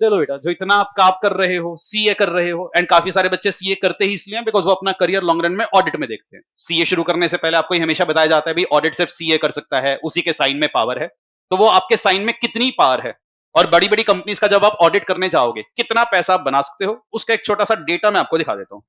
चलो बेटा, जो इतना आप कर रहे हो, सीए कर रहे हो, एंड काफी सारे बच्चे सीए करते ही इसलिए बिकॉज वो अपना करियर लॉन्ग रन में ऑडिट में देखते हैं। सीए शुरू करने से पहले आपको ये हमेशा बताया जाता है भाई ऑडिट सिर्फ सीए कर सकता है, उसी के साइन में पावर है। तो वो आपके साइन में कितनी पावर है, और बड़ी बड़ी कंपनीज का जब आप ऑडिट करने जाओगे कितना पैसा आप बना सकते हो, उसका एक छोटा सा डेटा मैं आपको दिखा देता हूं।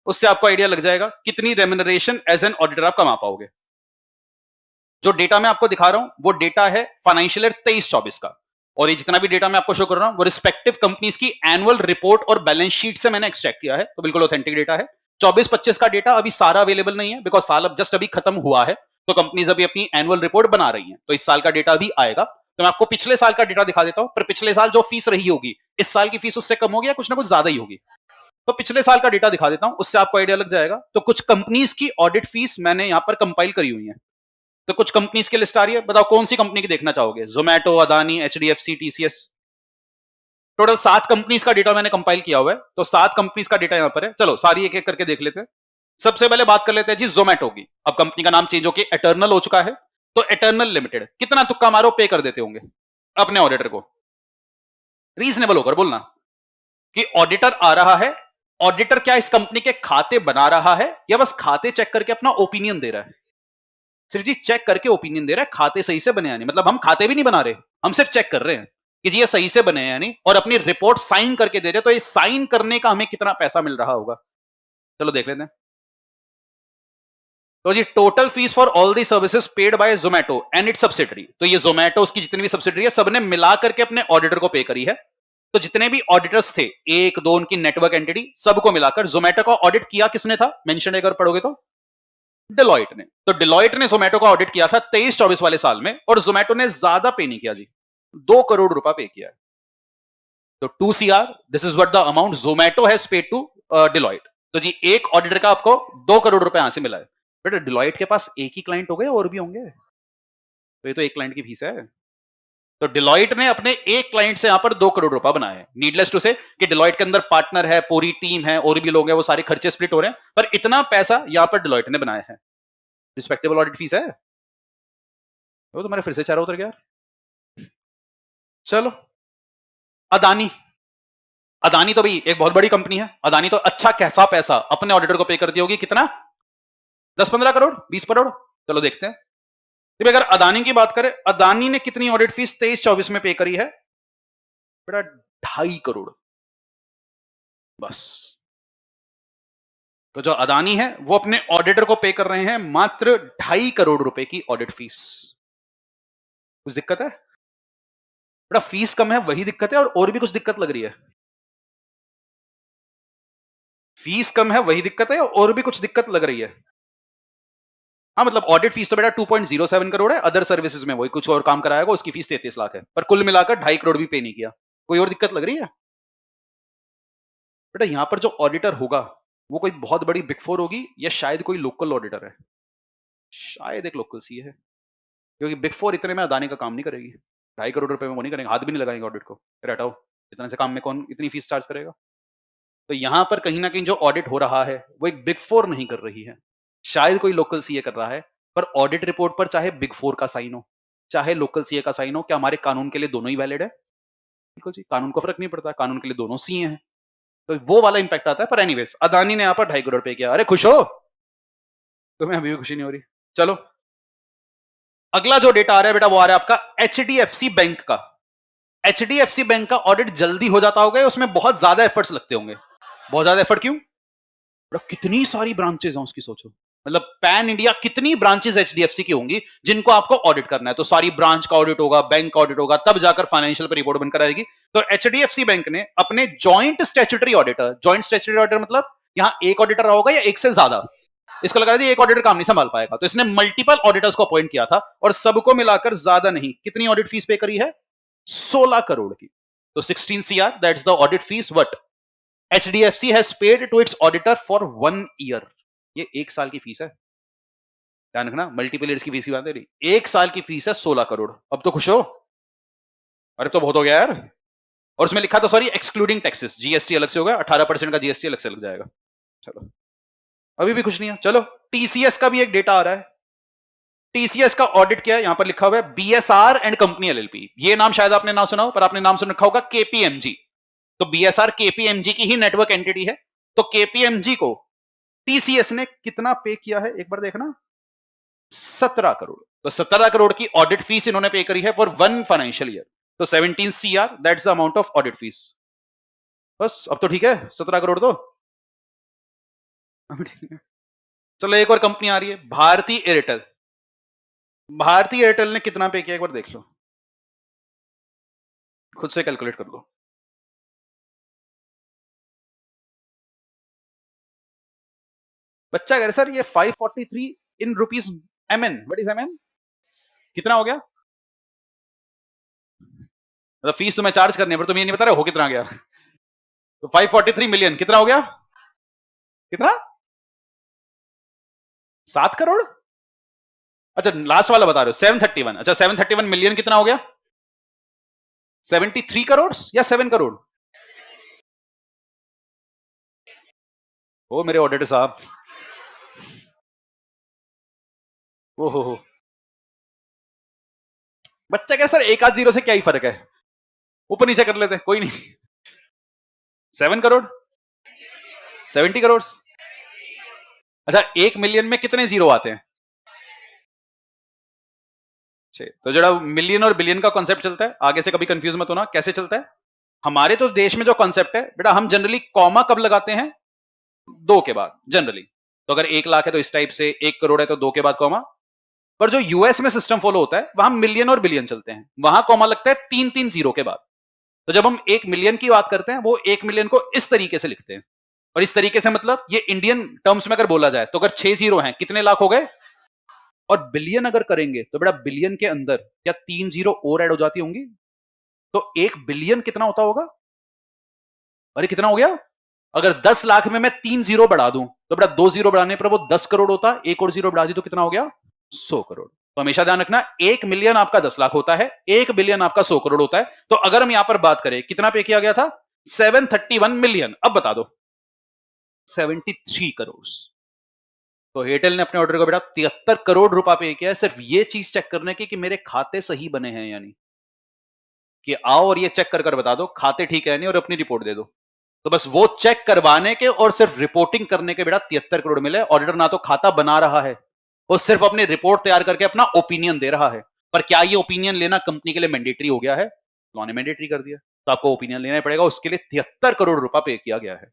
उससे आपको आइडिया लग जाएगा कितनी रेम्यूनरेशन एज एन ऑडिटर आप कमा पाओगे। जो डेटा मैं आपको दिखा रहा हूं वो डेटा है फाइनेंशियल ईयर 23-24 का, और ये जितना भी डेटा मैं आपको शो कर रहा हूं वो रिस्पेक्टिव कंपनीज की एनुअल रिपोर्ट और बैलेंस शीट से मैंने एक्सट्रैक्ट किया है, तो बिल्कुल ऑथेंटिक डेटा है। 24-25 का डेटा अभी सारा अवेलेबल नहीं है बिकॉज साल अब जस्ट अभी खत्म हुआ है, तो कंपनीज अभी अपनी एनुअल रिपोर्ट बना रही हैं, तो इस साल का डेटा अभी आएगा। तो मैं आपको पिछले साल का डेटा दिखा देता हूं, पर पिछले साल जो फीस रही होगी इस साल की फीस उससे कम होगी या कुछ ना कुछ ज्यादा ही होगी। तो पिछले साल का डेटा दिखा देता हूं, उससे आपको आइडिया लग जाएगा। तो कुछ कंपनीज की ऑडिट फीस मैंने यहां पर कंपाइल करी हुई है। तो कुछ कंपनीज की लिस्ट आ रही है, बताओ कौन सी कंपनी की देखना चाहोगे? Zomato, Adani, HDFC, TCS. Total 7 companies का डेटा मैंने कंपाइल किया हुआ है, तो 7 कंपनीज का डेटा यहां पर है। चलो सारी एक एक करके देख लेते हैं। सबसे पहले बात कर लेते हैं जी जोमैटो की। अब कंपनी का नाम चेंज होकर एटर्नल हो चुका है, तो एटर्नल लिमिटेड कितना तुक्का मारो पे कर देते होंगे अपने ऑडिटर को? रीजनेबल होकर बोलना कि ऑडिटर आ रहा है, ऑडिटर क्या इस कंपनी के खाते बना रहा है या बस खाते चेक करके अपना ओपिनियन दे रहा है? सिर्फ जी चेक करके ओपिनियन दे रहा है, खाते सही से बने या नहीं। मतलब हम खाते भी नहीं बना रहे, हम सिर्फ चेक कर रहे हैं कि जी ये सही से बने या नहीं, और अपनी रिपोर्ट साइन करके दे रहे हैं। तो ये साइन करने का हमें कितना पैसा मिल रहा होगा, चलो देख लेते हैं। तो जी total fees for all the services paid by Zomato and its subsidiary, तो ये जोमैटो उसकी जितनी भी सब्सिडरी है सबने मिला करके अपने ऑडिटर को पे करी है। तो जितने भी ऑडिटर्स थे, एक दो उनकी नेटवर्क एंटिटी, सबको मिलाकर जोमैटो का ऑडिट किया किसने था, मेंशन अगर पढ़ोगे तो डिलॉयट ने। तो डिलॉयट ने जोमैटो का ऑडिट किया था 23-24 वाले साल में, और जोमैटो ने ज्यादा पे नहीं किया जी, 2 करोड़ रुपया पे किया है। तो 2 CR, this is what the amount Zomato has paid to Deloitte. तो जी एक ऑडिटर का आपको 2 करोड़ रुपए यहां से मिला है। बेटा डिलॉयट के पास एक ही क्लाइंट हो गए और भी होंगे? तो ये तो एक क्लाइंट की फीस है। तो डिलॉयट ने अपने एक क्लाइंट से यहां पर 2 करोड़ रुपए बनाए हैं। नीडलेस टू से कि डिलॉयट के अंदर पार्टनर है, पूरी टीम है, और भी लोग हैं, वो सारे खर्चे स्प्लिट हो रहे हैं, पर इतना पैसा यहां पर डिलॉयट ने बनाया है। रिस्पेक्टेबल ऑडिट फीस है। वो तुम्हारे फिर से चारों उतर गया। चलो अदानी। अदानी तो भाई एक बहुत बड़ी कंपनी है। अदानी तो अच्छा कैसा पैसा अपने ऑडिटर को पे कर दी होगी, कितना? 10-15 करोड़, 20 करोड़। चलो देखते हैं। तो अगर अदानी की बात करें, अदानी ने कितनी ऑडिट फीस 23-24 में पे करी है? बेटा 2.5 करोड़ बस। तो जो अदानी है वो अपने ऑडिटर को पे कर रहे हैं मात्र 2.5 करोड़ रुपए की ऑडिट फीस। कुछ दिक्कत है बेटा? फीस कम है वही दिक्कत है, और भी कुछ दिक्कत लग रही है? फीस कम है वही दिक्कत है, और भी कुछ दिक्कत लग रही है? हाँ मतलब ऑडिट फीस तो बेटा 2.07 करोड़ है, अदर सर्विसेज में वही कुछ और काम कराएगा, उसकी फीस 33 लाख है, पर कुल मिलाकर 2.5 करोड़ भी पे नहीं किया। कोई और दिक्कत लग रही है बेटा? यहां पर जो ऑडिटर होगा वो कोई बहुत बड़ी बिग फोर होगी, या शायद कोई लोकल ऑडिटर है, शायद एक लोकल सी है, क्योंकि बिग फोर इतने में अदानी का काम नहीं करेगी। 2.5 करोड़ रुपए में वो नहीं करेंगे, हाथ भी नहीं लगाएंगे ऑडिट को। फिर हटाओ, इतने से काम में कौन इतनी फीस चार्ज करेगा? तो यहां पर कहीं ना कहीं जो ऑडिट हो रहा है वो एक बिग फोर नहीं कर रही है, शायद कोई लोकल सीए कर रहा है। पर ऑडिट रिपोर्ट पर चाहे बिग फोर का साइन हो, चाहे लोकल सीए का साइन हो, क्या हमारे कानून के लिए दोनों ही वैलिड है? बिल्कुल जी, कानून को फर्क नहीं पड़ता, कानून के लिए दोनों सीए हैं। तो वो वाला इंपैक्ट आता है। पर एनीवेज अदानी ने यहां पर 2.5 करोड़ पे किया। अरे खुश हो? तुम्हें अभी भी खुशी नहीं हो रही? चलो अगला जो डेटा आ रहा है बेटा वो आ रहा है आपका एचडीएफसी बैंक का। एचडीएफसी बैंक का ऑडिट जल्दी हो जाता होगा, उसमें बहुत ज्यादा एफर्ट्स लगते होंगे। बहुत ज्यादा एफर्ट क्यों? कितनी सारी ब्रांचेस हैं उसकी, सोचो। मतलब पैन इंडिया कितनी ब्रांचेस एचडीएफसी की होंगी जिनको आपको ऑडिट करना है। तो सारी ब्रांच का ऑडिट होगा, बैंक का ऑडिट होगा, तब जाकर फाइनेंशियल पर रिपोर्ट बनकर आएगी। तो एचडीएफसी बैंक ने अपने joint statutory auditor, joint statutory auditor मतलब यहां एक ऑडिटर होगा या एक से ज्यादा, इसको लगा रहा था एक ऑडिटर काम नहीं संभाल पाएगा, तो इसने मल्टीपल ऑडिटर्स को अपॉइंट किया था, और सबको मिलाकर ज्यादा नहीं, कितनी ऑडिट फीस पे करी है? 16 करोड़ की। तो 16 CR, that's the audit fees what HDFC has paid to its auditor for 1 year। ये 1 साल की फीस है, ध्यान रखना, मल्टीपल ईयर्स की फीस की बात है। 1 साल की फीस है 16 करोड़। अब तो खुश हो? अरे तो बहुत हो गया यार। और उसमें लिखा था सॉरी एक्सक्लूडिंग टैक्सेस, जीएसटी अलग से होगा, 18% का जीएसटी अलग से लग जाएगा। चलो अभी भी खुश नहीं है। चलो टीसीएस का भी एक डेटा आ रहा है। टीसीएस का ऑडिट किया है, यहां पर लिखा हुआ है बीएसआर एंड कंपनी एलएलपी। ये नाम शायद आपने ना सुना हो, पर आपने नाम सुन रखा होगा केपीएमजी। तो बीएसआर केपीएमजी की ही नेटवर्क एंटिटी है। तो केपीएमजी को टीसीएस ने कितना पे किया है एक बार देखना, 17 करोड़। तो 17 करोड़ की ऑडिट फीस इन्होंने पे करी है फॉर 1 फाइनेंशियल ईयर। तो 17 CR, that's the amount of audit fees. बस अब तो ठीक है, 17 करोड़ तो चलो एक और कंपनी आ रही है, भारती एयरटेल। भारती एयरटेल ने कितना पे किया एक बार देख लो, खुद से कैलकुलेट कर लो। बच्चा कह रहे सर ये 543 in rupees MN, what is MN, कितना हो गया? मतलब फीस तुम्हें चार्ज करनी है पर तुम ये नहीं बता रहे हो कितना गया। तो 543 मिलियन कितना हो गया? कितना? 7 करोड़? अच्छा लास्ट वाला बता रहे हो 731। अच्छा 731 मिलियन कितना हो गया? 73 करोड़ या 7 करोड़? ओ मेरे ऑडिटर साहब, ओहो, बच्चा क्या सर एक आध जीरो से क्या ही फर्क है, ऊपर नीचे कर लेते, कोई नहीं। 7 करोड़, 70 करोड़। अच्छा 1 मिलियन में कितने जीरो आते हैं? तो जरा मिलियन और बिलियन का कॉन्सेप्ट चलता है, आगे से कभी कंफ्यूज मत होना। कैसे चलता है हमारे तो देश में जो कॉन्सेप्ट है बेटा, हम जनरली कॉमा कब लगाते हैं? 2 के बाद जनरली। तो अगर 1 लाख है तो इस टाइप से, 1 करोड़ है तो 2 के बाद कॉमा। पर जो यूएस में सिस्टम फॉलो होता है वहां मिलियन और बिलियन चलते हैं, वहां कॉमा लगता है 3-3 जीरो के बाद। तो जब हम 1 मिलियन की बात करते हैं वो 1 मिलियन को इस तरीके से लिखते हैं। और इस तरीके से मतलब ये इंडियन टर्म्स में अगर बोला जाए तो अगर 6 जीरो हैं कितने लाख हो गए? और बिलियन अगर करेंगे तो बेटा बिलियन के अंदर क्या 3 जीरो और ऐड हो जाती होंगी? तो 1 बिलियन कितना होता होगा? अरे कितना हो गया? अगर 10 लाख में मैं 3 जीरो बढ़ा दूं तो बेटा 2 जीरो बढ़ाने पर वो 10 करोड़ होता, एक और जीरो बढ़ा दी तो कितना हो गया? 100 करोड़। तो हमेशा ध्यान रखना 1 मिलियन आपका 10 लाख होता है, 1 बिलियन आपका 100 करोड़ होता है। तो अगर हम यहां पर बात करें कितना पे किया गया था? 731 मिलियन। अब बता दो 73 करोड़। तो एयरटेल ने अपने ऑर्डर को बेटा 73 करोड़ रुपया पे किया है सिर्फ ये चीज चेक करने की कि मेरे खाते सही बने हैं यानी कि आओ और ये चेक कर कर बता दो खाते ठीक है नहीं और अपनी रिपोर्ट दे दो। तो बस वो चेक करवाने के और सिर्फ रिपोर्टिंग करने के बेटा 73 करोड़ मिले। ऑडिटर ना तो खाता बना रहा है, वो सिर्फ अपनी रिपोर्ट तैयार करके अपना ओपिनियन दे रहा है। पर क्या ये ओपिनियन लेना कंपनी के लिए मैंडेटरी हो गया है? लॉ ने मैंडेटरी कर दिया, तो आपको ओपिनियन लेना ही पड़ेगा। उसके लिए 73 करोड़ रुपया पे किया गया है।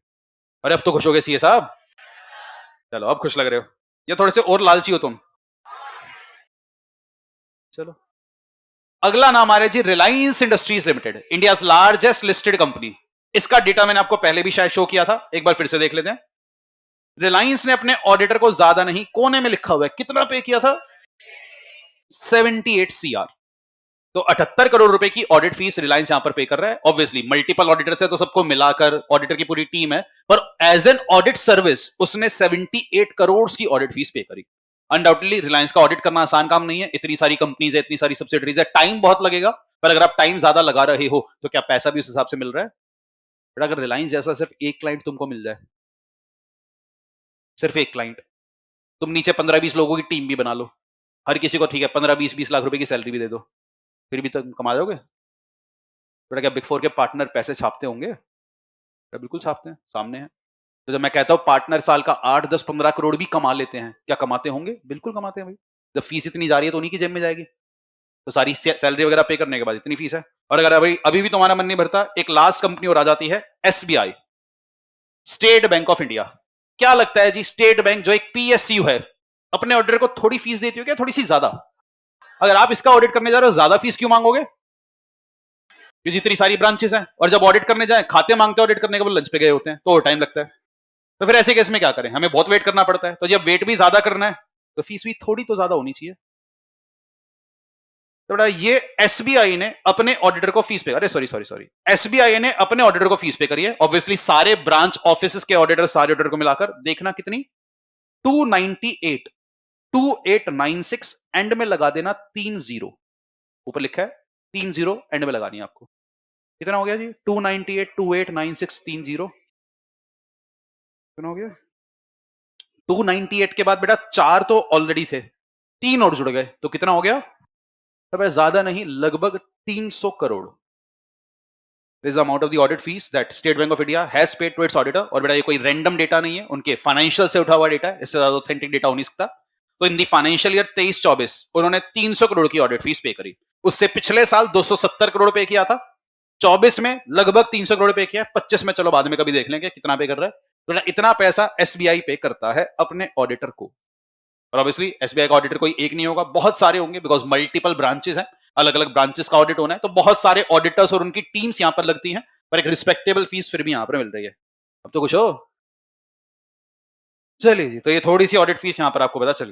अरे अब तो खुश हो गए सीए साहब, चलो अब खुश लग रहे हो या थोड़े से और लालची हो तुम? चलो अगला नाम आ रहा है जी Reliance Industries Limited, India largest listed company. इसका डेटा मैंने आपको पहले भी शायद शो किया था, एक बार फिर से देख लेते हैं। रिलायंस ने अपने ऑडिटर को ज्यादा नहीं, कोने में लिखा हुआ है कितना पे किया था? 78 सीआर। तो 78 करोड़ रुपए की ऑडिट फीस रिलायंस यहां पर पे कर रहा है। ऑब्वियसली मल्टीपल ऑडिटर्स है तो सबको मिलाकर ऑडिटर की पूरी टीम है, पर एज एन ऑडिट सर्विस उसने 78 करोड़ की ऑडिट फीस पे करी। अनडाउटेडली रिलायंस का ऑडिट करना आसान काम नहीं है, इतनी सारी कंपनीज है, इतनी सारी सब्सिडरीज है, टाइम बहुत लगेगा। पर अगर आप टाइम ज्यादा लगा रहे हो तो क्या पैसा भी उस हिसाब से मिल रहा है? बट अगर रिलायंस जैसा सिर्फ एक क्लाइंट तुमको मिल जाए, सिर्फ एक क्लाइंट, तुम नीचे 15-20 लोगों की टीम भी बना लो, हर किसी को ठीक है 15-20 लाख रुपए की सैलरी भी दे दो, फिर भी तो कमा दोगे? बेटा क्या बिग फोर के पार्टनर पैसे छापते होंगे? बिल्कुल छापते हैं, सामने है। तो जब मैं कहता हूं पार्टनर साल का 8-10-15 करोड़ भी कमा लेते हैं, क्या कमाते होंगे? बिल्कुल कमाते हैं भाई। जब फीस इतनी जा रही है तो उन्हीं की जेब में जाएगी। तो सारी सैलरी वगैरह पे करने के बाद इतनी फीस है। और अगर अभी अभी भी तुम्हारा मन नहीं भरता, एक लास्ट कंपनी और आ जाती है SBI, state Bank of India. क्या लगता है जी स्टेट बैंक जो एक पीएसयू है अपने ऑडिटर को थोड़ी फीस देती हो क्या? थोड़ी सी ज्यादा। अगर आप इसका ऑडिट करने जा रहे हो ज्यादा फीस क्यों मांगोगे? क्योंकि जितनी सारी ब्रांचेस हैं और जब ऑडिट करने जाए खाते मांगते ऑडिट करने के बाद लंच पे गए होते हैं तो टाइम लगता है। तो फिर ऐसे केस में क्या करें? हमें बहुत वेट करना पड़ता है। तो जब वेट भी ज्यादा करना है तो फीस भी थोड़ी तो ज्यादा होनी चाहिए। तो बेटा ये एसबीआई ने अपने ऑडिटर को फीस पे, अरे सॉरी एसबीआई ने अपने ऑडिटर को फीस पे करी है। ऑब्वियसली सारे ब्रांच ऑफिस के ऑडिटर, सारे ऑडिटर को मिलाकर देखना कितनी, 298, 2896, एंड में लगा देना 3 जीरो, ऊपर लिखा है 3 जीरो एंड में लगानी है आपको। कितना हो गया जी? 298, 2896, 3 जीरो, कितना हो गया? 298 के बाद बेटा 4 तो ऑलरेडी थे, 3 और जुड़ गए तो कितना हो गया? अब ज्यादा नहीं, लगभग 300 crore is the amount of the audit fees that State Bank of India has paid to its auditor. और बेटा ये कोई रैंडम डेटा नहीं है, उनके फाइनेंशियल से उठा हुआ डेटा है, इससे ज्यादा ऑथेंटिक डेटा हो नहीं सकता। तो इन दी फाइनेंशियल ईयर 23-24 उन्होंने 300 करोड़ की ऑडिट फीस पे करी। उससे पिछले साल 270 करोड़ पे किया था, 24 में लगभग 300 करोड़ पे किया, 25 में चलो बाद में कभी देख लेंगे कितना पे कर रहा है। तो इतना पैसा एसबीआई पे करता है अपने ऑडिटर को। और ऑब्वियसली एसबीआई का ऑडिटर कोई एक नहीं होगा, बहुत सारे होंगे, बिकॉज मल्टीपल ब्रांचेस हैं, अलग अलग ब्रांचेस का ऑडिट होना है, तो बहुत सारे ऑडिटर्स और उनकी टीम्स यहां पर लगती हैं, पर एक रिस्पेक्टेबल फीस फिर भी यहां पर मिल रही है। अब तो कुछ हो। चलिए जी, तो ये थोड़ी सी ऑडिट फीस यहां पर आपको पता चल गई।